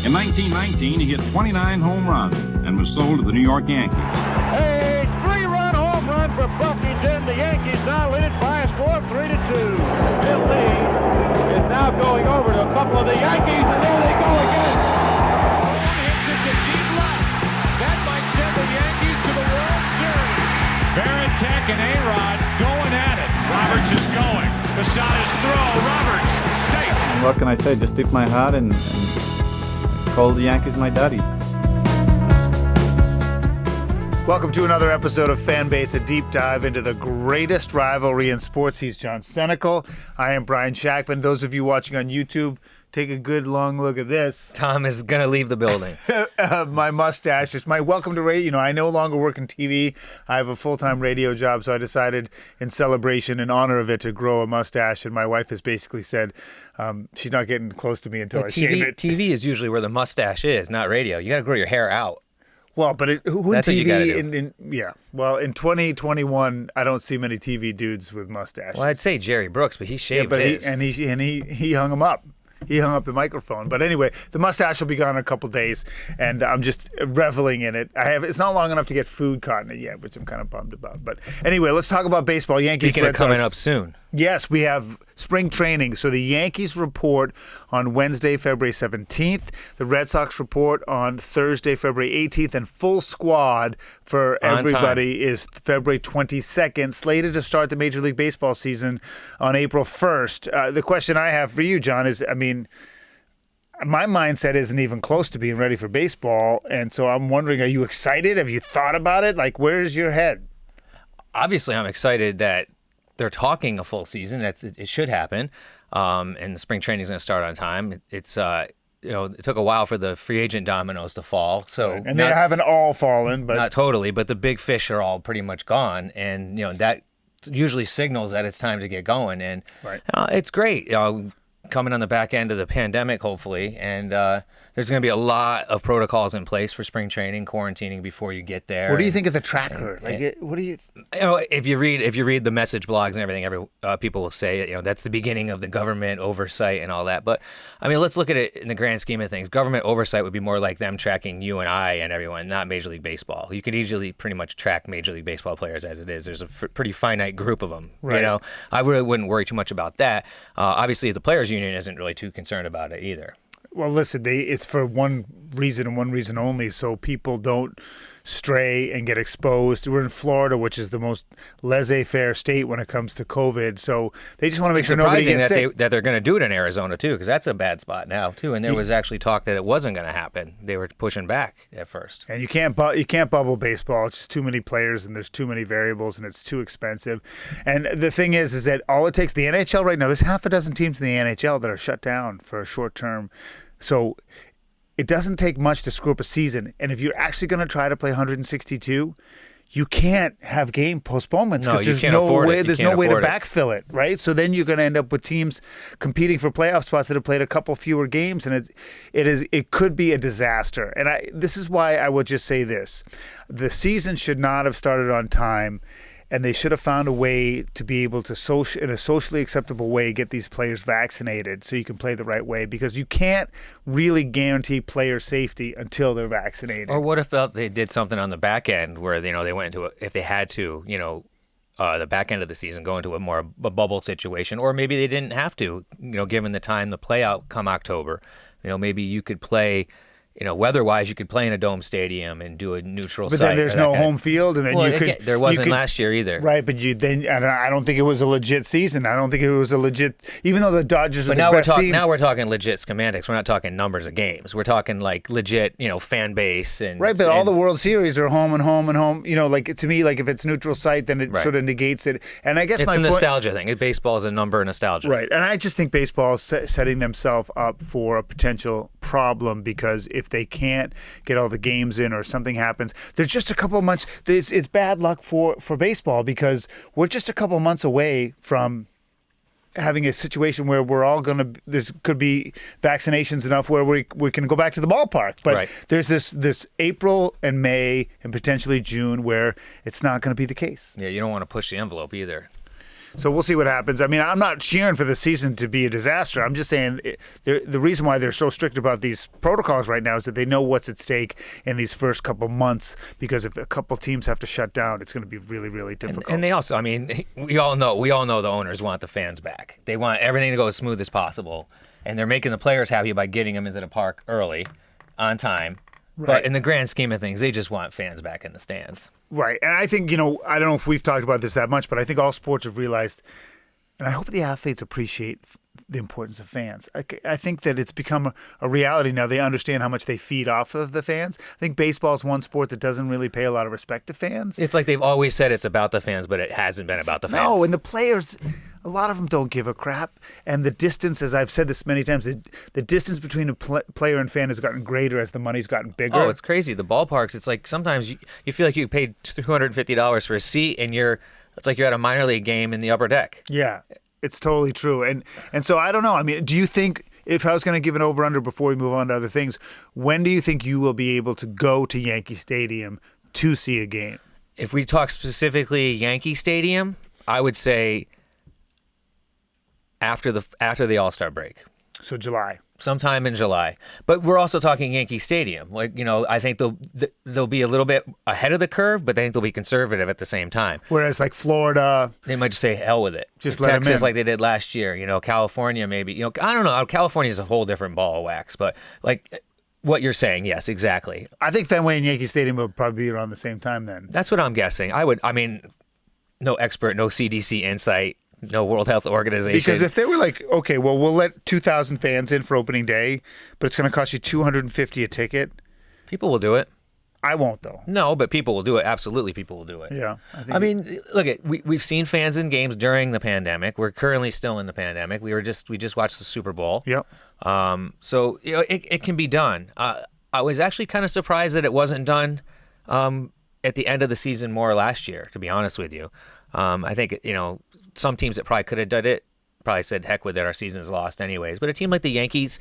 In 1919, he hit 29 home runs and was sold to the New York Yankees. A three-run home run for Buffington. The Yankees now lead it by a score of 3-2. Bill Lee is now going over to a couple of the Yankees, and there they go again. Ball hits it to deep left. That might send the Yankees to the World Series. Varitek and A-Rod going at it. Roberts is going. Posada's throw. Roberts safe. And what can I say? Just tip my hat and call the Yankees my daddies. Welcome to another episode of Fanbase, a deep dive into the greatest rivalry in sports. He's John Senecal. I am Brian Shackman. Those of you watching on YouTube, take a good long look at this. Tom is going to leave the building. My mustache. It's my welcome to radio. You know, I no longer work in TV. I have a full-time radio job, so I decided in celebration, in honor of it, to grow a mustache. And my wife has basically said she's not getting close to me until I shave it. TV is usually where the mustache is, not radio. You got to grow your hair out. Well, but who in That's what you gotta TV? do. Well, in 2021, I don't see many TV dudes with mustaches. Well, I'd say Jerry Brooks, but he shaved his. He hung him up. He hung up the microphone. But anyway, the mustache will be gone in a couple days, and I'm just reveling in it. It's not long enough to get food caught in it yet, which I'm kind of bummed about. But anyway, let's talk about baseball. Yankees, Speaking Red of coming Sox. up soon. Yes, we have spring training. So the Yankees report on Wednesday, February 17th. The Red Sox report on Thursday, February 18th. And full squad for everybody is February 22nd, slated to start the Major League Baseball season on April 1st. The question I have for you, John, is, my mindset isn't even close to being ready for baseball. And so I'm wondering, are you excited? Have you thought about it? Like, where's your head? Obviously, I'm excited that they're talking a full season. It should happen, and the spring training is going to start on time. It took a while for the free agent dominoes to fall. So, right. And they haven't all fallen, but not totally. But the big fish are all pretty much gone, and that usually signals that it's time to get going. And right. It's great. Coming on the back end of the pandemic, hopefully, and there's going to be a lot of protocols in place for spring training, quarantining before you get there. What do you think of the tracker? What do you? If you read the message blogs and everything, people will say that's the beginning of the government oversight and all that. But let's look at it in the grand scheme of things. Government oversight would be more like them tracking you and I and everyone, not Major League Baseball. You could easily pretty much track Major League Baseball players as it is. There's a pretty finite group of them. Right. I really wouldn't worry too much about that. Obviously, the players' union isn't really too concerned about it either. Well, listen, it's for one reason and one reason only, so people don't stray and get exposed. We're in Florida, which is the most laissez-faire state when it comes to COVID, so they just want to make sure nobody gets sick. That they're going to do it in Arizona, too, because that's a bad spot now, too, and there was actually talk that it wasn't going to happen. They were pushing back at first. And you can't bubble baseball. It's just too many players, and there's too many variables, and it's too expensive. And the thing is that all it takes, the NHL right now, there's half a dozen teams in the NHL that are shut down for a short term. So it doesn't take much to screw up a season. And if you're actually going to try to play 162, you can't have game postponements because there's no way to backfill it, right? So then you're going to end up with teams competing for playoff spots that have played a couple fewer games, and it could be a disaster. And this is why I would just say this. The season should not have started on time, and they should have found a way to be able to, in a socially acceptable way, get these players vaccinated so you can play the right way, because you can't really guarantee player safety until they're vaccinated. Or what if they did something on the back end where they went into if they had to, the back end of the season go into a bubble situation, or maybe they didn't have to, given the time the play out come October. Maybe you could play. Weather-wise, you could play in a dome stadium and do a neutral site. But then there's no home field, and then there wasn't last year either. Right, but I don't think it was a legit season. I don't think it was a legit, even though the Dodgers are the best team. Now we're talking legit schematics. We're not talking numbers of games. We're talking like legit, fan base and right. But all the World Series are home and home and home. To me, like if it's neutral site, then it sort of negates it. And I guess it's a nostalgia thing. Baseball is a number of nostalgia. Right, and I just think baseball is setting themselves up for a potential problem, because if they can't get all the games in or something happens, there's just a couple of months. It's bad luck for baseball, because we're just a couple of months away from having a situation where we're all there could be vaccinations enough where we can go back to the ballpark. But there's this April and May and potentially June where it's not going to be the case. Yeah, you don't want to push the envelope either. So we'll see what happens. I mean, I'm not cheering for the season to be a disaster. I'm just saying the reason why they're so strict about these protocols right now is that they know what's at stake in these first couple months, because if a couple teams have to shut down, it's going to be really, really difficult. And they also, I mean, we all know the owners want the fans back. They want everything to go as smooth as possible. And they're making the players happy by getting them into the park early, on time. Right. But in the grand scheme of things, they just want fans back in the stands. Right. And I think, I don't know if we've talked about this that much, but I think all sports have realized, and I hope the athletes appreciate the importance of fans. I think that it's become a reality now. They understand how much they feed off of the fans. I think baseball is one sport that doesn't really pay a lot of respect to fans. It's like they've always said it's about the fans, but it hasn't been about the fans. No, and the players, a lot of them don't give a crap. And the distance, as I've said this many times, the distance between a player and fan has gotten greater as the money's gotten bigger. Oh, it's crazy. The ballparks, it's like sometimes you feel like you paid $250 for a seat, and it's like you're at a minor league game in the upper deck. Yeah, it's totally true. And so I don't know. I mean, do you think, if I was going to give an over-under before we move on to other things, when do you think you will be able to go to Yankee Stadium to see a game? If we talk specifically Yankee Stadium, I would say after the All-Star break. So July. Sometime in July. But we're also talking Yankee Stadium. I think they'll be a little bit ahead of the curve, but I think they'll be conservative at the same time. Whereas like Florida, they might just say hell with it. Just let Texas, them in. like they did last year. California maybe. I don't know. California is a whole different ball of wax. But like what you're saying, yes, exactly. I think Fenway and Yankee Stadium will probably be around the same time then. That's what I'm guessing. No expert, no CDC insight. No World Health Organization. Because if they were like, okay, well, we'll let 2,000 fans in for opening day, but it's going to cost you $250 a ticket. People will do it. I won't, though. No, but people will do it. Absolutely, people will do it. Yeah. We've seen fans in games during the pandemic. We're currently still in the pandemic. We just watched the Super Bowl. Yep. So it can be done. I was actually kind of surprised that it wasn't done at the end of the season more last year, to be honest with you. I think, some teams that probably could have done it probably said, heck with it, our season is lost anyways. But a team like the Yankees,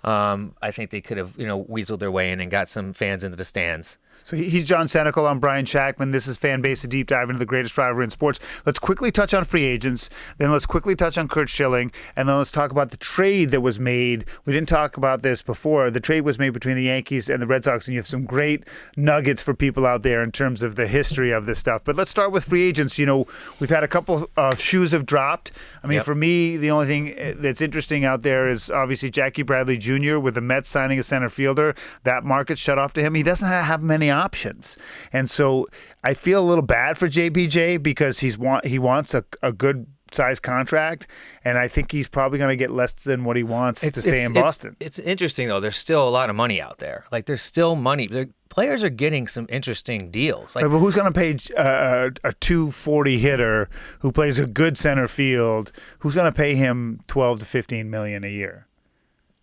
I think they could have, weaseled their way in and got some fans into the stands. So he's John Senecal. I'm Brian Shackman. This is Fanbase, a deep dive into the greatest rivalry in sports. Let's quickly touch on free agents. Then let's quickly touch on Curt Schilling. And then let's talk about the trade that was made. We didn't talk about this before. The trade was made between the Yankees and the Red Sox. And you have some great nuggets for people out there in terms of the history of this stuff. But let's start with free agents. We've had a couple of shoes have dropped. I mean, For me, the only thing that's interesting out there is obviously Jackie Bradley Jr. with the Mets signing a center fielder. That market's shut off to him. He doesn't have many options. And so I feel a little bad for JBJ because he wants a good size contract, and I think he's probably going to get less than what he wants to stay in Boston. It's interesting, though. There's still a lot of money out there. Like, there's still money. The players are getting some interesting deals. But who's going to pay a 240 hitter who plays a good center field? Who's going to pay him $12 to $15 million a year?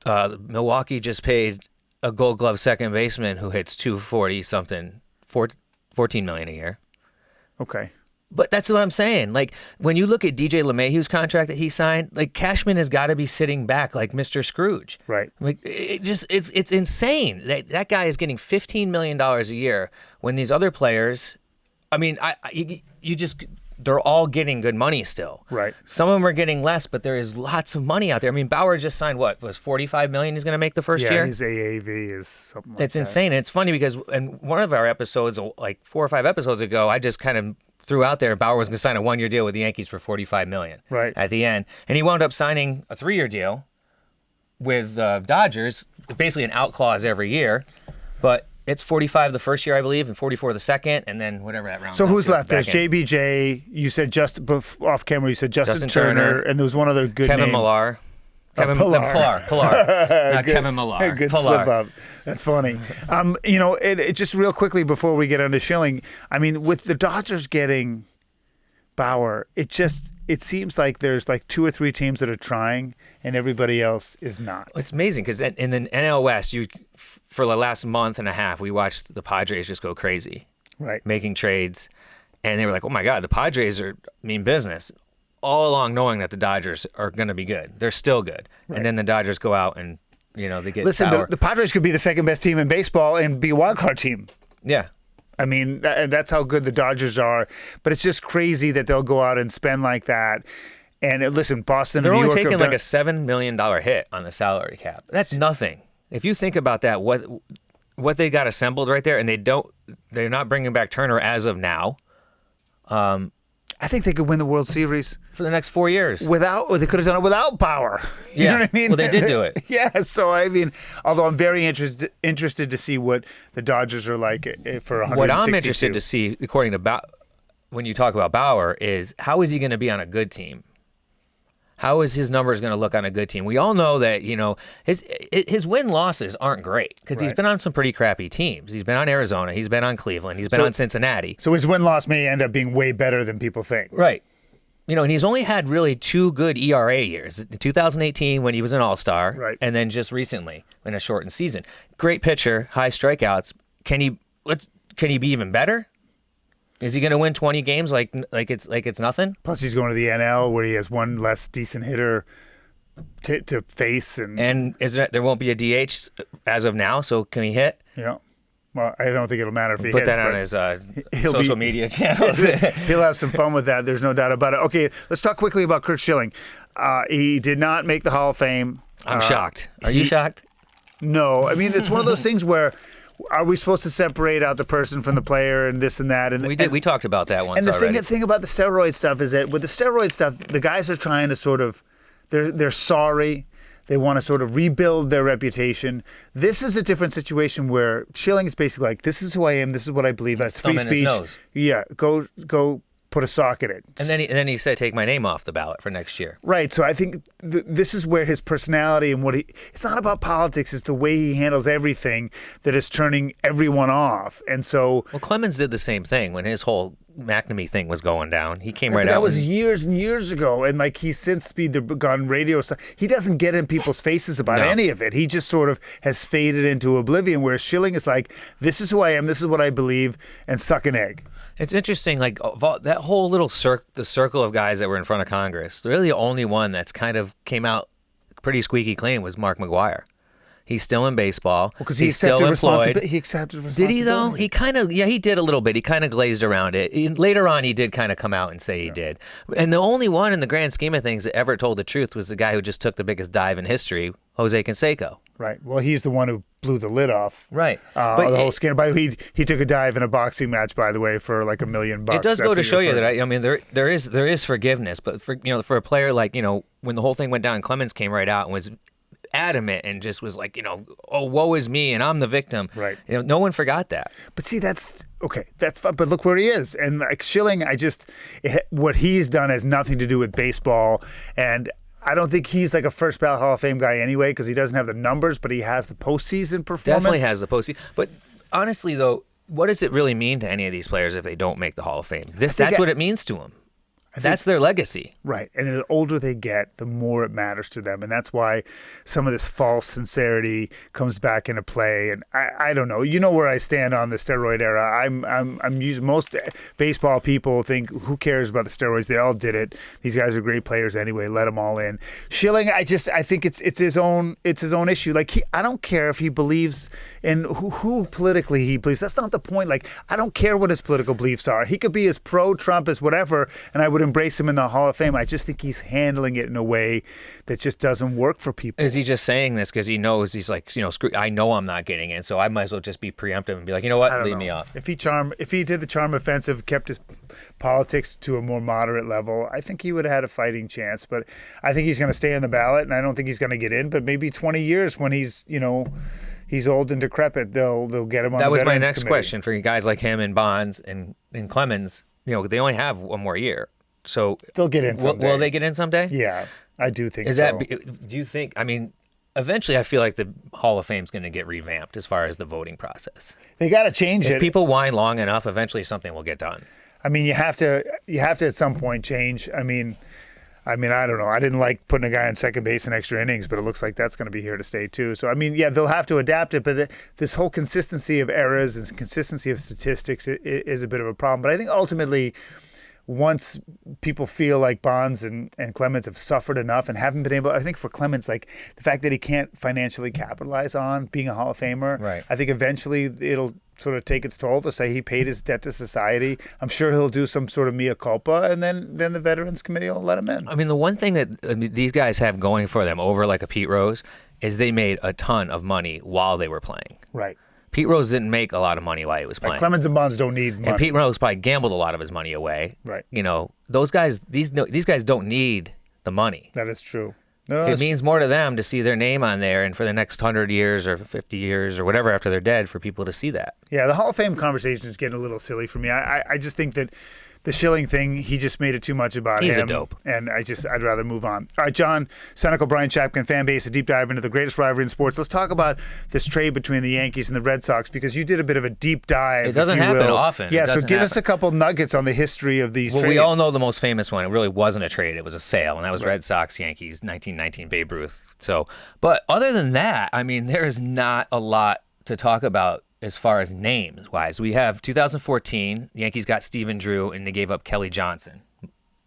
Milwaukee just paid a Gold Glove second baseman who hits 240 something, $14 million a year. Okay. But that's what I'm saying. Like, when you look at DJ LeMahieu's contract that he signed, like, Cashman has got to be sitting back like Mr. Scrooge. Right. Like, it's insane. That guy is getting $15 million a year when these other players, I mean, they're all getting good money still. Right. Some of them are getting less, but there is lots of money out there. I mean, Bauer just signed what? Was $45 million he's going to make the first year? Yeah, his AAV is something like that. It's insane. And it's funny because in one of our episodes, like 4 or 5 episodes ago, I just kind of threw out there Bauer was going to sign a 1-year deal with the Yankees for $45 million at the end. And he wound up signing a 3-year deal with Dodgers, basically an out clause every year. But it's 45 the first year, I believe, and 44 the second, and then whatever that round. So who's left? There's JBJ. You said off camera. You said Justin Turner, and there was one other good Kevin name. Millar. Pilar. Not Kevin Millar. Good Pilar. slip up. That's funny. It just real quickly before we get into Schilling. I mean, with the Dodgers getting Bauer, it seems like there's like 2 or 3 teams that are trying, and everybody else is not. It's amazing because in the NL West, for the last month and a half, we watched the Padres just go crazy, right? Making trades, and they were like, "Oh my God, the Padres mean business." All along knowing that the Dodgers are going to be good, they're still good, right. And then the Dodgers go out and they get. Listen, the Padres could be the second best team in baseball and be a wild card team. Yeah. I mean, that's how good the Dodgers are. But it's just crazy that they'll go out and spend like that. And listen, Boston They're and New only York taking like a $7 million hit on the salary cap. That's nothing. If you think about that, what they got assembled right there, and they're not bringing back Turner as of now. I think they could win the World Series for the next 4 years. they could have done it without Bauer. You know what I mean? Well, they did do it. Yeah. So I mean, although I'm very interested to see what the Dodgers are like for 162. What I'm interested to see, according to when you talk about Bauer, is how is he going to be on a good team? How is his numbers going to look on a good team? We all know that, his win-losses aren't great because he's been on some pretty crappy teams. He's been on Arizona. He's been on Cleveland. He's been on Cincinnati. So his win-loss may end up being way better than people think. Right. And he's only had really 2 good ERA years. 2018 when he was an all-star, right, and then just recently in a shortened season. Great pitcher, high strikeouts. Can he be even better? Is he going to win 20 games like it's nothing? Plus, he's going to the NL where he has one less decent hitter to face, and there won't be a DH as of now. So can he hit? Yeah. Well, I don't think it'll matter if he put hits. That on his social media channels. He'll have some fun with that. There's no doubt about it. Okay, let's talk quickly about Curt Schilling. He did not make the Hall of Fame. I'm shocked. Are you shocked? No. I mean, it's one of those things where. Are we supposed to separate out the person from the player and this and that? And we did. We talked about that once. And the already. thing about the steroid stuff is that with the steroid stuff, the guys are trying to sort of, they're sorry. They want to sort of rebuild their reputation. This is a different situation where Schilling is basically like, this is who I am. This is what I believe. That's free speech. Yeah, go. Put a sock in it. And then he said, take my name off the ballot for next year. Right. So I think this is where his personality and it's not about politics. It's the way he handles everything that is turning everyone off. And so. Well, Clemens did the same thing when his whole McNamee thing was going down. He came right out. That was years and years ago. And he's since gone radio. He doesn't get in people's faces about any of it. He just sort of has faded into oblivion, whereas Schilling is like, this is who I am. This is what I believe, and suck an egg. It's interesting, that whole little the circle of guys that were in front of Congress, really the only one that's kind of came out pretty squeaky clean was Mark McGwire. He's still in baseball. Because he's still employed. He accepted responsibility. Did he, though? He kind of, he did a little bit. He kind of glazed around it. Later on, he did kind of come out and say he did. And the only one in the grand scheme of things that ever told the truth was the guy who just took the biggest dive in history, Jose Canseco. Right. Well, he's the one who blew the lid off. Right. But the whole scandal. By the way, he took a dive in a boxing match, by the way, for like $1 million. It does go to show you that I mean there is forgiveness, but for a player like when the whole thing went down, Clemens came right out and was adamant and just was like oh, woe is me and I'm the victim. Right. No one forgot that. But see, that's okay. That's fun. But look where he is. And like Schilling, what he's done has nothing to do with baseball. And I don't think he's like a first ballot Hall of Fame guy anyway, because he doesn't have the numbers, but he has the postseason performance. Definitely has the postseason. But honestly, though, what does it really mean to any of these players if they don't make the Hall of Fame? That's what it means to them. That's their legacy. Right. And the older they get, the more it matters to them. And that's why some of this false sincerity comes back into play. And I don't know. You know where I stand on the steroid era. I'm using most baseball people think, who cares about the steroids? They all did it. These guys are great players anyway. Let them all in. Schilling, I think it's his own issue. Like I don't care if he believes in who politically he believes. That's not the point. Like I don't care what his political beliefs are. He could be as pro-Trump as whatever, and I would embrace him in the Hall of Fame. I just think he's handling it in a way that just doesn't work for people. Is he just saying this because he knows he's like, screw, I know I'm not getting in, so I might as well just be preemptive and be like, you know what, leave me off. If he did the charm offensive, kept his politics to a more moderate level, I think he would have had a fighting chance. But I think he's going to stay on the ballot, and I don't think he's going to get in. But maybe 20 years when he's old and decrepit, they'll get him on. That was my Veterans next Committee. question for guys like him and Bonds and Clemens. They only have one more year. So they'll get in someday. Will they get in someday? Yeah, I do think so. Do you think, eventually I feel like the Hall of Fame is going to get revamped as far as the voting process. They got to change it. If people whine long enough, eventually something will get done. You have to at some point change. I don't know. I didn't like putting a guy on second base in extra innings, but it looks like that's going to be here to stay too. So, they'll have to adapt it, but this whole consistency of errors and consistency of statistics is a bit of a problem. But I think ultimately once people feel like Bonds and Clemens have suffered enough and haven't been able, I think for Clemens, like the fact that he can't financially capitalize on being a Hall of Famer, right. I think eventually it'll sort of take its toll to say he paid his debt to society. I'm sure he'll do some sort of mea culpa, and then the Veterans Committee will let him in. I mean, the one thing that these guys have going for them over like a Pete Rose is they made a ton of money while they were playing. Right. Pete Rose didn't make a lot of money while he was playing. Like Clemens and Bonds don't need money. And Pete Rose probably gambled a lot of his money away. Right. You know, those guys, these guys don't need the money. That is true. No, it means more to them to see their name on there, and for the next 100 years or 50 years or whatever after they're dead, for people to see that. Yeah, the Hall of Fame conversation is getting a little silly for me. I just think that the Schilling thing, he just made it too much about him. He's a dope. And I'd rather move on. All right, John, Senecal, Brian Chapkin, Fanbase, a deep dive into the greatest rivalry in sports. Let's talk about this trade between the Yankees and the Red Sox, because you did a bit of a deep dive. It doesn't happen often. Yeah, so give us a couple nuggets on the history of these trades. We all know the most famous one. It really wasn't a trade. It was a sale, and that was Red Sox, Yankees, 1919, Babe Ruth. So, but other than that, I mean, there is not a lot to talk about as far as names-wise. We have 2014, the Yankees got Stephen Drew, and they gave up Kelly Johnson.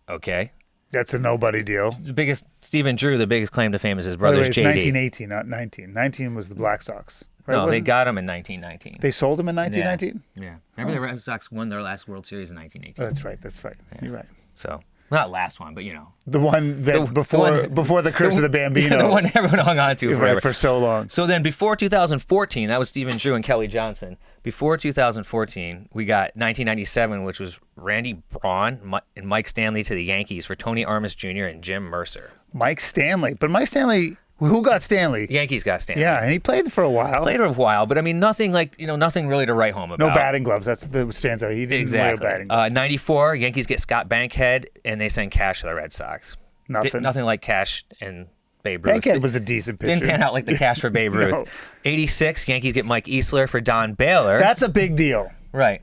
Okay? That's a nobody deal. The biggest Stephen Drew, the biggest claim to fame is his brother's it's JD. 1918, not 19. 19 was the Black Sox. Right? No, they got him in 1919. They sold him in 1919? Yeah. Remember the Red Sox won their last World Series in 1918. Oh, that's right. Yeah. You're right. So, not last one, but you know. The one that before the curse of the Bambino. The one everyone hung on to forever. For so long. So then before 2014, that was Stephen Drew and Kelly Johnson. Before 2014, we got 1997, which was Randy Braun and Mike Stanley to the Yankees for Tony Armas Jr. and Jim Mercer. Mike Stanley. But Mike Stanley, who got Stanley? Yankees got Stanley. Yeah, and he played for a while. Played for a while, but I mean, nothing really to write home about. No batting gloves. That's what stands out. He didn't wear batting gloves. 94, Yankees get Scott Bankhead, and they send Cash to the Red Sox. Nothing like Cash and Babe Ruth. Bankhead was a decent pitcher. Didn't pan out like the Cash for Babe Ruth. No. 86, Yankees get Mike Easler for Don Baylor. That's a big deal. Right.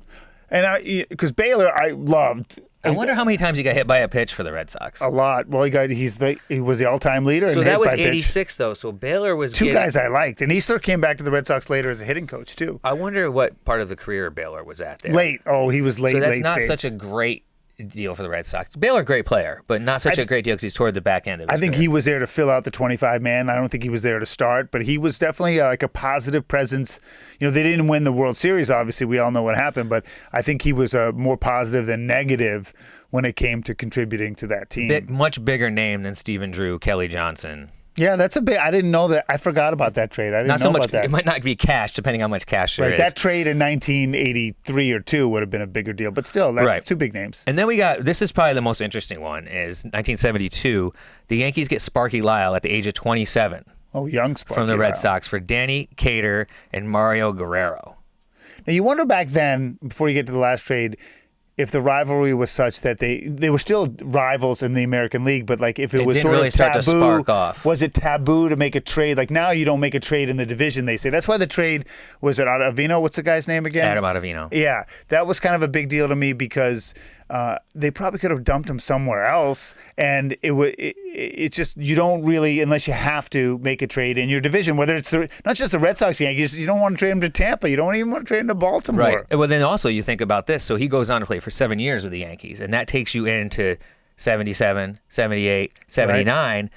And because Baylor, I loved. I wonder how many times he got hit by a pitch for the Red Sox. A lot. Well, he was the all-time leader. So and that was hit by 86 though. So Baylor was two guys I liked, and Easler came back to the Red Sox later as a hitting coach too. I wonder what part of the career Baylor was at there. Late. Oh, he was late. So that's late not stage. such a great deal for the Red Sox. Baylor, great player, but not such a great deal because he's toward the back end of his I think career. he was there to fill out the 25-man. I don't think he was there to start, but he was definitely like a positive presence. You know, they didn't win the World Series, obviously. We all know what happened, but I think he was more positive than negative when it came to contributing to that team. Much bigger name than Stephen Drew, Kelly Johnson. Yeah, that's a big. I didn't know that. I forgot about that trade. I didn't Not know so much. about that. It might not be cash, depending how much cash there is. That trade in 1983 or 2 would have been a bigger deal, but still, that's two big names. And then we got, this is probably the most interesting one, is 1972. The Yankees get Sparky Lyle at the age of 27. Oh, young Sparky from the Red Lyle. Sox for Danny Cater and Mario Guerrero. Now, you wonder back then, before you get to the last trade, if the rivalry was such that they were still rivals in the American League, but like if it was didn't sort really of start taboo, to spark off. Was it taboo to make a trade? Like now you don't make a trade in the division, they say. That's why the trade was it Ottavino? What's the guy's name again? Adam Ottavino. Yeah, that was kind of a big deal to me because they probably could have dumped him somewhere else, and it's just you don't really, unless you have to, make a trade in your division. Whether it's not just the Red Sox, Yankees, you don't want to trade him to Tampa. You don't even want to trade him to Baltimore. Right. Well, then also you think about this. So he goes on to play for 7 years with the Yankees, and that takes you into 77, 78, 79, right.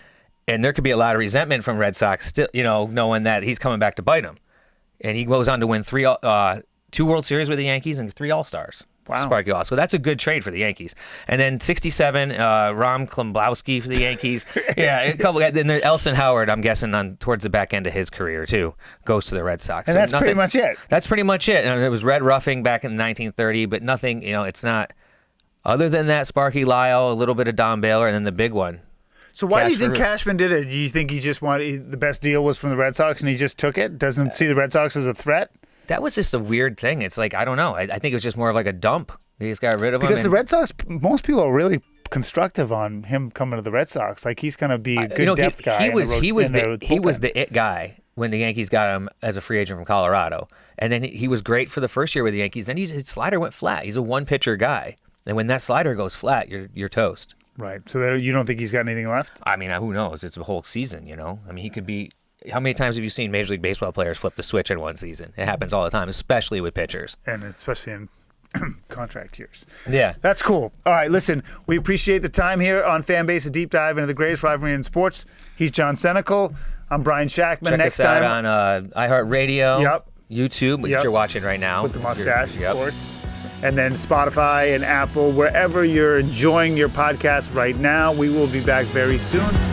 And there could be a lot of resentment from Red Sox still, knowing that he's coming back to bite them. And he goes on to win 2 World Series with the Yankees and 3 All-Stars. Wow. Sparky Lyle. So that's a good trade for the Yankees. And then 67, Rom Klemblowski for the Yankees. Yeah, a couple. Then there's Elson Howard, I'm guessing, towards the back end of his career, too, goes to the Red Sox. And that's pretty much it. That's pretty much it. And it was red roughing back in 1930, but nothing, it's not. Other than that, Sparky Lyle, a little bit of Don Baylor, and then the big one. So why do you think Cashman did it? Do you think he just wanted the best deal was from the Red Sox and he just took it? Doesn't see the Red Sox as a threat? That was just a weird thing. It's like, I don't know. I think it was just more of like a dump. They just got rid of him. Because the Red Sox, most people are really constructive on him coming to the Red Sox. Like he's going to be a good depth guy. He was the it guy when the Yankees got him as a free agent from Colorado. And then he was great for the first year with the Yankees. Then his slider went flat. He's a one-pitcher guy. And when that slider goes flat, you're toast. Right. So you don't think he's got anything left? I mean, who knows? It's a whole season, I mean, he could be... How many times have you seen Major League Baseball players flip the switch in one season? It happens all the time, especially with pitchers. And especially in contract years. Yeah. That's cool. All right, listen, we appreciate the time here on Fanbase, a deep dive into the greatest rivalry in sports. He's John Senecal. I'm Brian Shackman. Check Next us out time on iHeartRadio, Yep. YouTube, which Yep. you're watching right now. with the mustache, Yep. of course. And then Spotify and Apple, wherever you're enjoying your podcast right now. We will be back very soon.